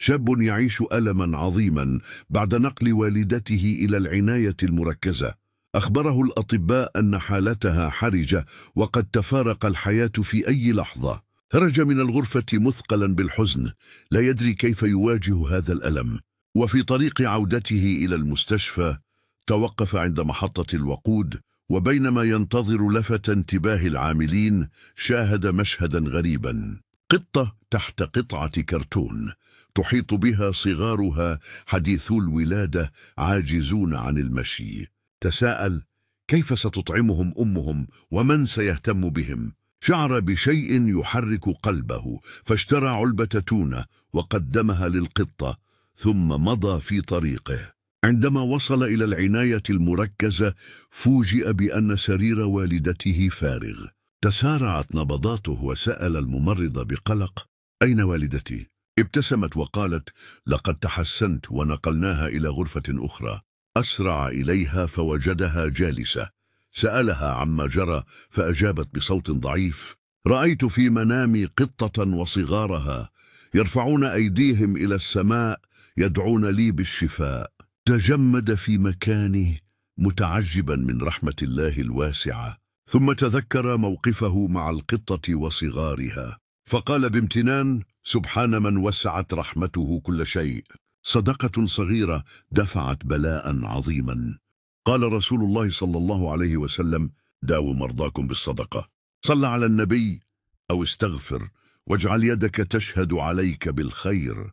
شاب يعيش ألما عظيما بعد نقل والدته إلى العناية المركزة. أخبره الأطباء أن حالتها حرجة وقد تفارق الحياة في أي لحظة. خرج من الغرفة مثقلا بالحزن، لا يدري كيف يواجه هذا الألم. وفي طريق عودته إلى المستشفى توقف عند محطة الوقود، وبينما ينتظر لفت انتباه العاملين شاهد مشهدا غريبا. قطة تحت قطعة كرتون تحيط بها صغارها حديثو الولادة عاجزون عن المشي. تساءل: كيف ستطعمهم أمهم ومن سيهتم بهم؟ شعر بشيء يحرك قلبه، فاشترى علبة تونة وقدمها للقطة، ثم مضى في طريقه. عندما وصل إلى العناية المركزة فوجئ بأن سرير والدته فارغ. تسارعت نبضاته وسأل الممرضة بقلق: أين والدتي؟ ابتسمت وقالت: لقد تحسنت ونقلناها إلى غرفة أخرى. أسرع إليها فوجدها جالسة. سألها عما جرى فأجابت بصوت ضعيف: رأيت في منامي قطة وصغارها يرفعون أيديهم إلى السماء يدعون لي بالشفاء. تجمد في مكانه متعجبا من رحمة الله الواسعة، ثم تذكر موقفه مع القطة وصغارها فقال بامتنان: سبحان من وسعت رحمته كل شيء. صدقة صغيرة دفعت بلاء عظيما. قال رسول الله صلى الله عليه وسلم: داووا مرضاكم بالصدقة. صل على النبي أو استغفر واجعل يدك تشهد عليك بالخير.